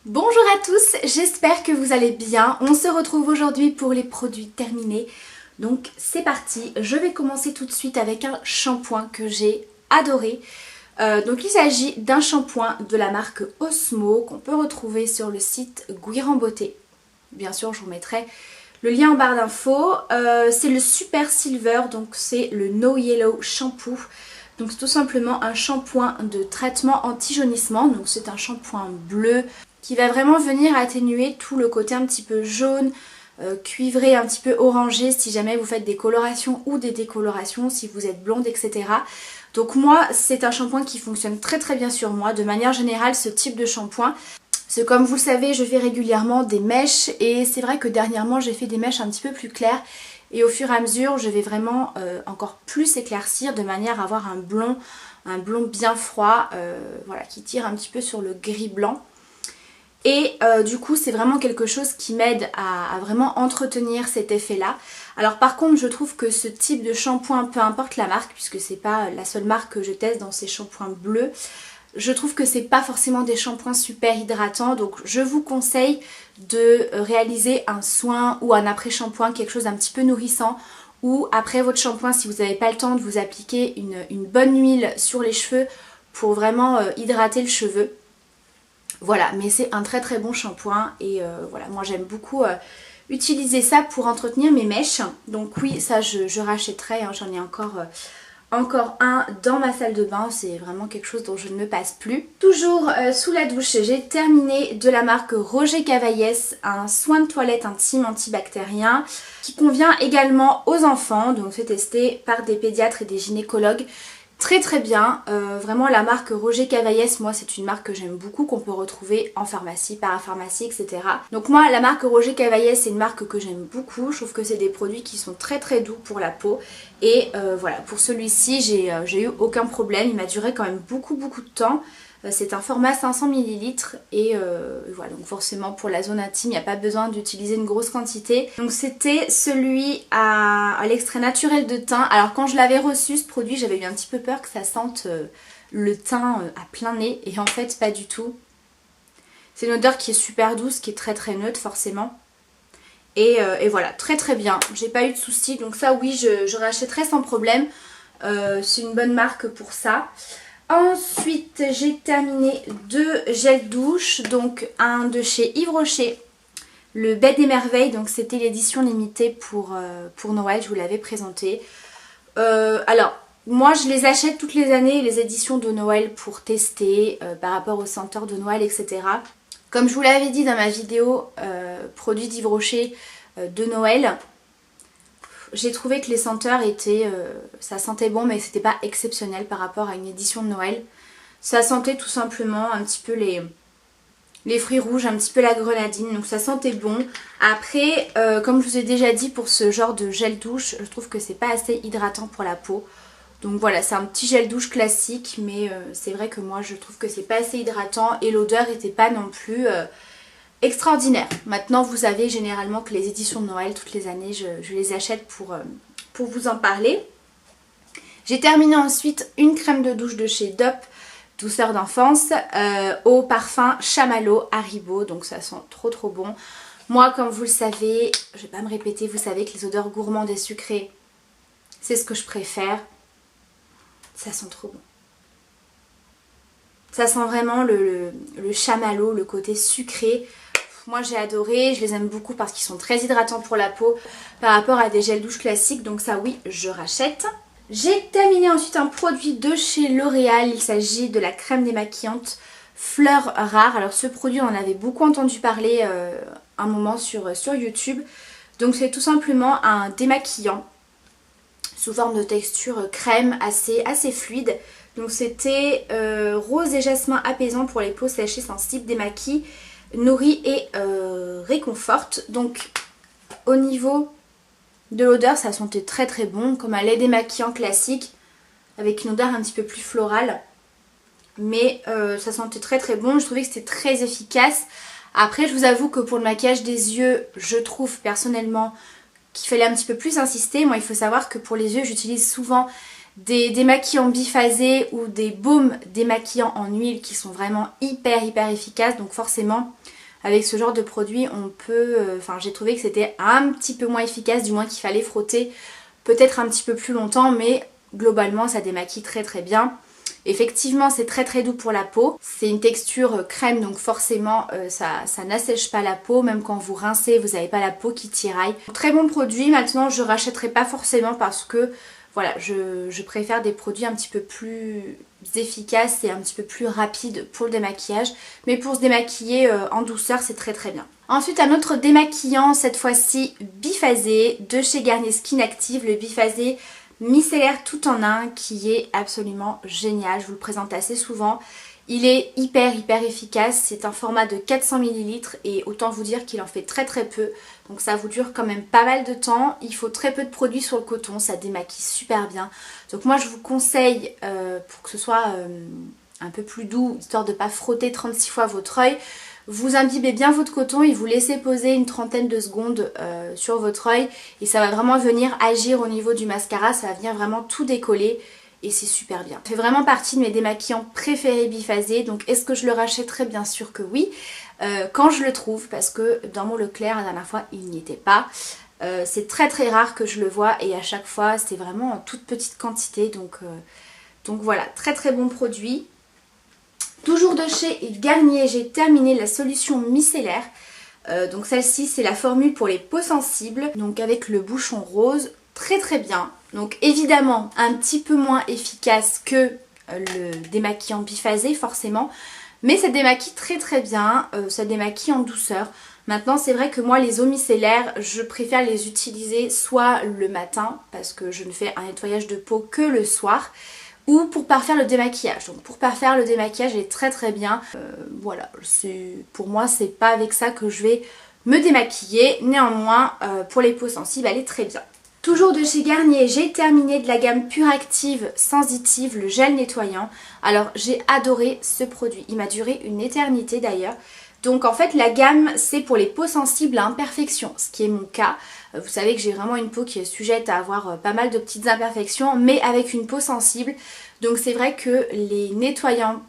Bonjour à tous, j'espère que vous allez bien. On se retrouve aujourd'hui pour les produits terminés. Donc c'est parti, je vais commencer tout de suite avec un shampoing que j'ai adoré. Donc il s'agit d'un shampoing de la marque Osmo qu'on peut retrouver sur le site Guiran Beauté. Bien sûr je vous mettrai le lien en barre d'infos. C'est le Super Silver, donc c'est le No Yellow Shampoo. Donc c'est tout simplement un shampoing de traitement anti-jaunissement. Donc c'est un shampoing bleu qui va vraiment venir atténuer tout le côté un petit peu jaune, cuivré, un petit peu orangé si jamais vous faites des colorations ou des décolorations, si vous êtes blonde, etc. Donc moi c'est un shampoing qui fonctionne très très bien sur moi. De manière générale ce type de shampoing, c'est comme vous le savez je fais régulièrement des mèches et c'est vrai que dernièrement j'ai fait des mèches un petit peu plus claires. Et au fur et à mesure, je vais vraiment encore plus éclaircir de manière à avoir un blond bien froid, voilà, qui tire un petit peu sur le gris blanc. Et du coup, c'est vraiment quelque chose qui m'aide à vraiment entretenir cet effet-là. Alors par contre, je trouve que ce type de shampoing, peu importe la marque, puisque c'est pas la seule marque que je teste dans ces shampoings bleus, je trouve que c'est pas forcément des shampoings super hydratants, donc je vous conseille de réaliser un soin ou un après-shampoing, quelque chose d'un petit peu nourrissant, ou après votre shampoing si vous n'avez pas le temps de vous appliquer une bonne huile sur les cheveux pour vraiment hydrater le cheveu. Voilà, mais c'est un très très bon shampoing et voilà, moi j'aime beaucoup utiliser ça pour entretenir mes mèches. Donc oui, ça je rachèterai, hein, j'en ai encore un dans ma salle de bain, c'est vraiment quelque chose dont je ne me passe plus. Toujours sous la douche, j'ai terminé de la marque Roger Cavaillès un soin de toilette intime antibactérien qui convient également aux enfants, donc c'est testé par des pédiatres et des gynécologues. Très très bien, vraiment la marque Roger Cavaillès, moi c'est une marque que j'aime beaucoup, qu'on peut retrouver en pharmacie, parapharmacie, etc. Donc moi la marque Roger Cavaillès c'est une marque que j'aime beaucoup, je trouve que c'est des produits qui sont très très doux pour la peau. Et voilà, pour celui-ci j'ai eu aucun problème, il m'a duré quand même beaucoup de temps. C'est un format 500 ml et voilà, donc forcément pour la zone intime il n'y a pas besoin d'utiliser une grosse quantité. Donc c'était celui à l'extrait naturel de thym. Alors quand je l'avais reçu ce produit j'avais eu un petit peu peur que ça sente le thym à plein nez et en fait pas du tout. C'est une odeur qui est super douce, qui est très très neutre forcément. Et voilà, très très bien, j'ai pas eu de soucis, donc ça oui je rachèterai sans problème. C'est une bonne marque pour ça. Ensuite j'ai terminé deux gels douche, donc un de chez Yves Rocher, le Bed et Merveilles, donc c'était l'édition limitée pour Noël, je vous l'avais présenté. Alors moi je les achète toutes les années, les éditions de Noël pour tester par rapport aux senteurs de Noël, etc. Comme je vous l'avais dit dans ma vidéo produits d'Yves Rocher de Noël, j'ai trouvé que les senteurs étaient, ça sentait bon mais c'était pas exceptionnel par rapport à une édition de Noël. Ça sentait tout simplement un petit peu les fruits rouges, un petit peu la grenadine, donc ça sentait bon. Après, comme je vous ai déjà dit, pour ce genre de gel douche, je trouve que c'est pas assez hydratant pour la peau. Donc voilà, c'est un petit gel douche classique, mais c'est vrai que moi je trouve que c'est pas assez hydratant et l'odeur était pas non plus extraordinaire. Maintenant vous savez généralement que les éditions de Noël toutes les années je les achète pour vous en parler. J'ai terminé ensuite une crème de douche de chez Dop, douceur d'enfance, au parfum Chamallow Haribo, donc ça sent trop trop bon. Moi comme vous le savez, je vais pas me répéter, vous savez que les odeurs gourmandes et sucrées c'est ce que je préfère. Ça sent trop bon. Ça sent vraiment le chamallow, le côté sucré. Moi j'ai adoré, je les aime beaucoup parce qu'ils sont très hydratants pour la peau par rapport à des gels douche classiques, donc ça oui je rachète. J'ai terminé ensuite un produit de chez L'Oréal, il s'agit de la crème démaquillante Fleur Rare. Alors ce produit on en avait beaucoup entendu parler un moment sur YouTube. Donc c'est tout simplement un démaquillant sous forme de texture crème assez fluide. Donc c'était rose et jasmin apaisant pour les peaux séchées sensibles, démaquille, nourrit et réconforte. Donc au niveau de l'odeur ça sentait très très bon, comme un lait démaquillant classique avec une odeur un petit peu plus florale, mais ça sentait très très bon. Je trouvais que c'était très efficace. Après je vous avoue que pour le maquillage des yeux je trouve personnellement qu'il fallait un petit peu plus insister. Moi il faut savoir que pour les yeux j'utilise souvent des démaquillants biphasés ou des baumes démaquillants en huile qui sont vraiment hyper efficaces. Donc forcément avec ce genre de produit on peut, j'ai trouvé que c'était un petit peu moins efficace, du moins qu'il fallait frotter peut-être un petit peu plus longtemps, mais globalement ça démaquille très bien. Effectivement c'est très doux pour la peau, c'est une texture crème donc forcément ça n'assèche pas la peau, même quand vous rincez vous n'avez pas la peau qui tiraille. Très bon produit, maintenant je rachèterai pas forcément parce que voilà, je préfère des produits un petit peu plus efficaces et un petit peu plus rapides pour le démaquillage, mais pour se démaquiller en douceur c'est très bien. Ensuite un autre démaquillant, cette fois-ci biphasé de chez Garnier Skin Active, le biphasé micellaire tout en un qui est absolument génial, je vous le présente assez souvent. Il est hyper efficace, c'est un format de 400 ml et autant vous dire qu'il en fait très peu, donc ça vous dure quand même pas mal de temps. Il faut très peu de produits sur le coton, ça démaquille super bien. Donc moi je vous conseille, pour que ce soit un peu plus doux, histoire de ne pas frotter 36 fois votre œil, vous imbibez bien votre coton et vous laissez poser une trentaine de secondes sur votre œil et ça va vraiment venir agir au niveau du mascara, ça va venir vraiment tout décoller et c'est super bien. Ça fait vraiment partie de mes démaquillants préférés biphasés, donc est-ce que je le rachèterai? Bien sûr que oui, quand je le trouve, parce que dans mon Leclerc la dernière fois il n'y était pas. C'est très rare que je le vois et à chaque fois c'est vraiment en toute petite quantité, donc voilà, très bon produit. Toujours de chez Garnier, j'ai terminé la solution micellaire. Donc celle-ci c'est la formule pour les peaux sensibles, donc avec le bouchon rose, très bien. Donc évidemment un petit peu moins efficace que le démaquillant biphasé forcément, mais ça démaquille très bien, ça démaquille en douceur. Maintenant c'est vrai que moi les eaux micellaires je préfère les utiliser soit le matin parce que je ne fais un nettoyage de peau que le soir, ou pour parfaire le démaquillage. Donc pour parfaire le démaquillage elle est très bien. Voilà, pour moi c'est pas avec ça que je vais me démaquiller. Néanmoins pour les peaux sensibles elle est très bien. Toujours de chez Garnier, j'ai terminé de la gamme Pure Active Sensitive, le gel nettoyant. Alors j'ai adoré ce produit, il m'a duré une éternité d'ailleurs. Donc en fait la gamme c'est pour les peaux sensibles à imperfections, ce qui est mon cas. Vous savez que j'ai vraiment une peau qui est sujette à avoir pas mal de petites imperfections, mais avec une peau sensible. Donc c'est vrai que les nettoyants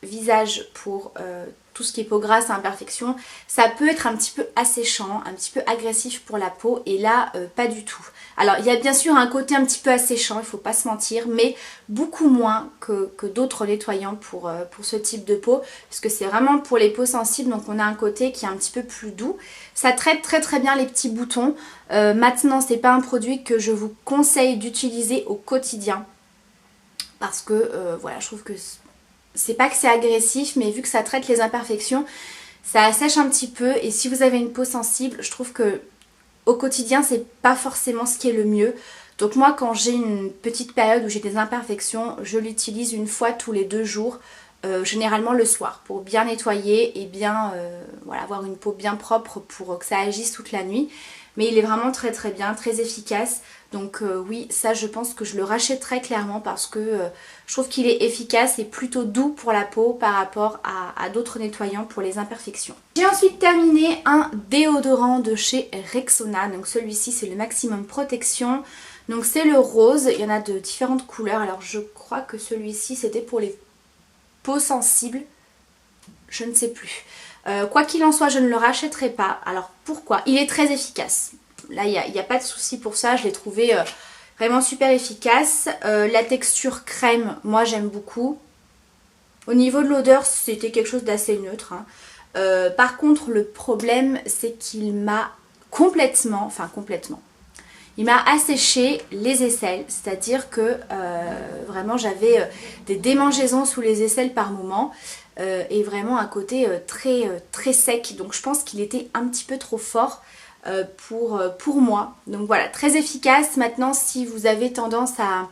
visage pour tout ce qui est peau grasse à imperfection, ça peut être un petit peu asséchant, un petit peu agressif pour la peau, et là pas du tout. Alors il y a bien sûr un côté un petit peu asséchant, il ne faut pas se mentir, mais beaucoup moins que d'autres nettoyants pour ce type de peau, parce que c'est vraiment pour les peaux sensibles, donc on a un côté qui est un petit peu plus doux. Ça traite très bien les petits boutons. Maintenant c'est pas un produit que je vous conseille d'utiliser au quotidien, parce que voilà, je trouve que c'est pas que c'est agressif, mais vu que ça traite les imperfections, ça assèche un petit peu, et si vous avez une peau sensible, je trouve que au quotidien c'est pas forcément ce qui est le mieux. Donc moi quand j'ai une petite période où j'ai des imperfections, je l'utilise une fois tous les 2 jours, généralement le soir, pour bien nettoyer et bien voilà, avoir une peau bien propre pour que ça agisse toute la nuit. Mais il est vraiment très bien, très efficace. Donc oui, ça je pense que je le rachèterai clairement, parce que je trouve qu'il est efficace et plutôt doux pour la peau par rapport à d'autres nettoyants pour les imperfections. J'ai ensuite terminé un déodorant de chez Rexona. Donc celui-ci c'est le Maximum Protection. Donc c'est le rose, il y en a de différentes couleurs. Alors je crois que celui-ci c'était pour les peaux sensibles, je ne sais plus. Quoi qu'il en soit, je ne le rachèterai pas. Alors pourquoi? Il est très efficace. Là, il n'y a pas de souci pour ça. Je l'ai trouvé vraiment super efficace. La texture crème, moi j'aime beaucoup. Au niveau de l'odeur, c'était quelque chose d'assez neutre, hein. Par contre, le problème, c'est qu'il m'a complètement, il m'a asséché les aisselles. C'est-à-dire que vraiment j'avais des démangeaisons sous les aisselles par moment. Et vraiment un côté très sec, donc je pense qu'il était un petit peu trop fort pour moi. Donc voilà, très efficace. Maintenant si vous avez tendance à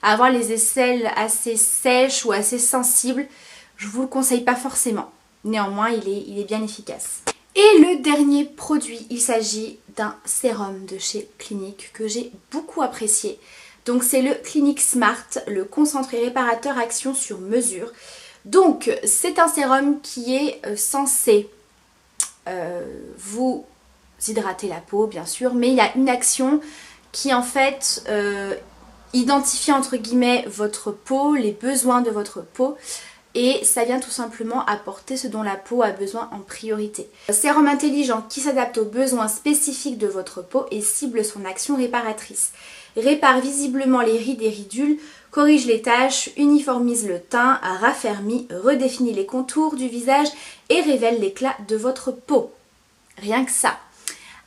avoir les aisselles assez sèches ou assez sensibles, je vous le conseille pas forcément. Néanmoins il est bien efficace. Et le dernier produit, il s'agit d'un sérum de chez Clinique que j'ai beaucoup apprécié. Donc c'est le Clinique Smart, le concentré réparateur action sur mesure. Donc c'est un sérum qui est censé vous hydrater la peau bien sûr, mais il y a une action qui en fait identifier entre guillemets votre peau, les besoins de votre peau. Et ça vient tout simplement apporter ce dont la peau a besoin en priorité. Sérum intelligent qui s'adapte aux besoins spécifiques de votre peau et cible son action réparatrice. Répare visiblement les rides et ridules, corrige les taches, uniformise le teint, raffermit, redéfinit les contours du visage et révèle l'éclat de votre peau. Rien que ça.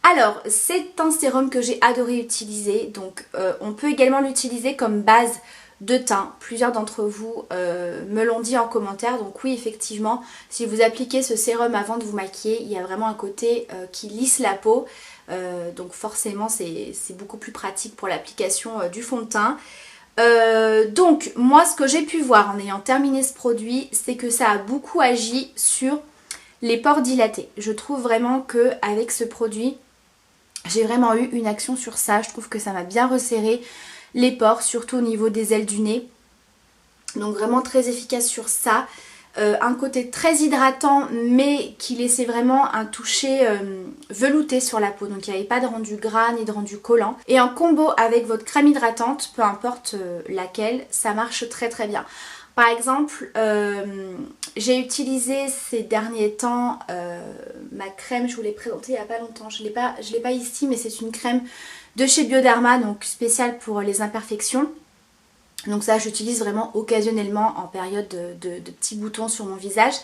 Alors, c'est un sérum que j'ai adoré utiliser, donc on peut également l'utiliser comme base de teint. Plusieurs d'entre vous me l'ont dit en commentaire, donc oui effectivement, si vous appliquez ce sérum avant de vous maquiller, il y a vraiment un côté qui lisse la peau, donc forcément c'est beaucoup plus pratique pour l'application du fond de teint. Donc moi ce que j'ai pu voir en ayant terminé ce produit, c'est que ça a beaucoup agi sur les pores dilatés. Je trouve vraiment que avec ce produit, j'ai vraiment eu une action sur ça. Je trouve que ça m'a bien resserré les pores, surtout au niveau des ailes du nez. Donc vraiment très efficace sur ça. Un côté très hydratant mais qui laissait vraiment un toucher velouté sur la peau. Donc il n'y avait pas de rendu gras ni de rendu collant. Et en combo avec votre crème hydratante, peu importe laquelle, ça marche très très bien. Par exemple, j'ai utilisé ces derniers temps ma crème, je vous l'ai présentée il n'y a pas longtemps. Je l'ai pas ici, mais c'est une crème de chez Bioderma, donc spéciale pour les imperfections. Donc ça j'utilise vraiment occasionnellement en période de petits boutons sur mon visage.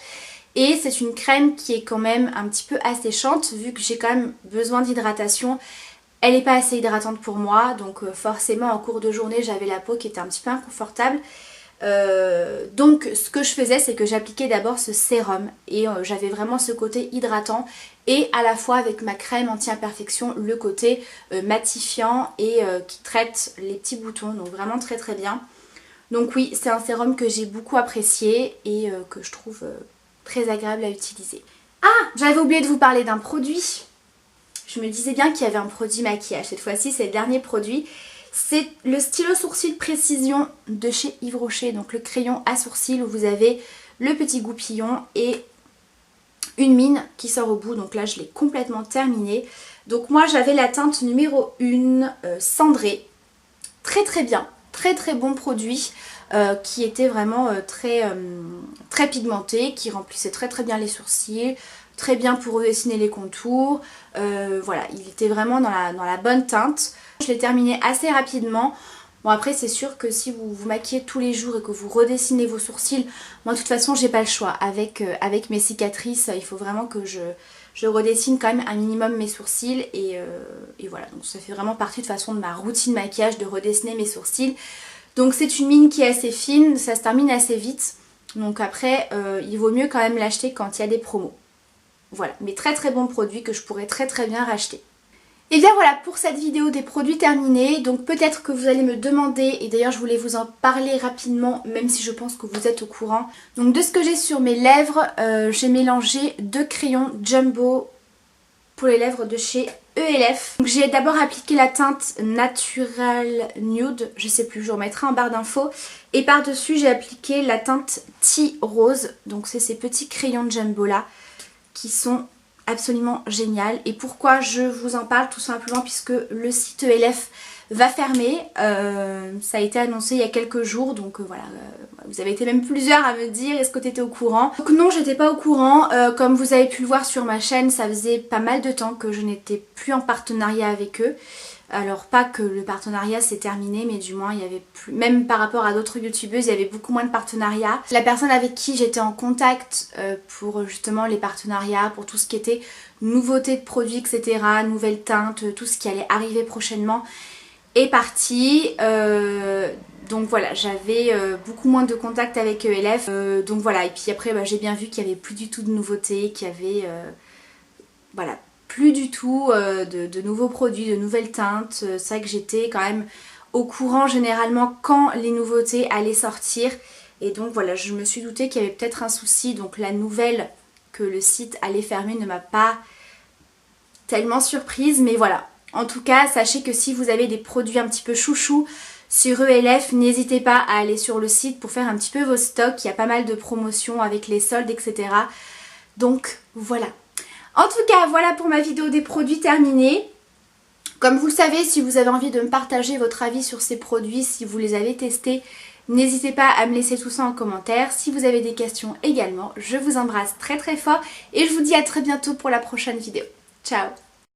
Et c'est une crème qui est quand même un petit peu asséchante, vu que j'ai quand même besoin d'hydratation. Elle n'est pas assez hydratante pour moi, donc forcément en cours de journée j'avais la peau qui était un petit peu inconfortable. Donc ce que je faisais, c'est que j'appliquais d'abord ce sérum et j'avais vraiment ce côté hydratant et à la fois avec ma crème anti-imperfection le côté matifiant et qui traite les petits boutons, donc vraiment très très bien. Donc oui, c'est un sérum que j'ai beaucoup apprécié et que je trouve très agréable à utiliser. Ah, j'avais oublié de vous parler d'un produit. Je me disais bien qu'il y avait un produit maquillage, cette fois-ci c'est le dernier produit. C'est le stylo sourcil précision de chez Yves Rocher, donc le crayon à sourcils où vous avez le petit goupillon et une mine qui sort au bout. Donc là je l'ai complètement terminé. Donc moi j'avais la teinte numéro 1 cendrée, très très bien, très très bon produit qui était vraiment très pigmenté, qui remplissait très très bien les sourcils, très bien pour redessiner les contours. Voilà, il était vraiment dans la bonne teinte. Je l'ai terminé assez rapidement. Bon après c'est sûr que si vous vous maquillez tous les jours et que vous redessinez vos sourcils, moi de toute façon j'ai pas le choix. Avec mes cicatrices, il faut vraiment que je redessine quand même un minimum mes sourcils et voilà. Donc ça fait vraiment partie de toute façon de ma routine maquillage de redessiner mes sourcils. Donc c'est une mine qui est assez fine, ça se termine assez vite. Donc après il vaut mieux quand même l'acheter quand il y a des promos. Voilà, mais très très bon produit que je pourrais très très bien racheter. Et bien voilà pour cette vidéo des produits terminés. Donc peut-être que vous allez me demander, et d'ailleurs je voulais vous en parler rapidement, même si je pense que vous êtes au courant. Donc de ce que j'ai sur mes lèvres, j'ai mélangé 2 crayons Jumbo pour les lèvres de chez ELF. Donc j'ai d'abord appliqué la teinte Natural Nude, je sais plus, je vous remettrai en barre d'infos. Et par dessus j'ai appliqué la teinte Tea Rose, donc c'est ces petits crayons Jumbo là qui sont absolument génial. Et pourquoi je vous en parle? Tout simplement puisque le site ELF va fermer. Ça a été annoncé il y a quelques jours, donc voilà, vous avez été même plusieurs à me dire est-ce que tu étais au courant? Donc non, j'étais pas au courant. Comme vous avez pu le voir sur ma chaîne, ça faisait pas mal de temps que je n'étais plus en partenariat avec eux. Alors pas que le partenariat s'est terminé, mais du moins il y avait plus, même par rapport à d'autres youtubeuses, il y avait beaucoup moins de partenariats. La personne avec qui j'étais en contact pour justement les partenariats, pour tout ce qui était nouveautés de produits, etc., nouvelles teintes, tout ce qui allait arriver prochainement est parti. Donc voilà, j'avais beaucoup moins de contact avec ELF. Donc voilà, et puis après j'ai bien vu qu'il n'y avait plus du tout de nouveautés, qu'il y avait voilà, plus du tout de nouveaux produits, de nouvelles teintes. C'est vrai que j'étais quand même au courant généralement quand les nouveautés allaient sortir. Et donc voilà, je me suis doutée qu'il y avait peut-être un souci. Donc la nouvelle que le site allait fermer ne m'a pas tellement surprise. Mais voilà, en tout cas, sachez que si vous avez des produits un petit peu chouchous sur ELF, n'hésitez pas à aller sur le site pour faire un petit peu vos stocks. Il y a pas mal de promotions avec les soldes, etc. Donc voilà. En tout cas, voilà pour ma vidéo des produits terminés. Comme vous le savez, si vous avez envie de me partager votre avis sur ces produits, si vous les avez testés, n'hésitez pas à me laisser tout ça en commentaire. Si vous avez des questions également, je vous embrasse très très fort et je vous dis à très bientôt pour la prochaine vidéo. Ciao!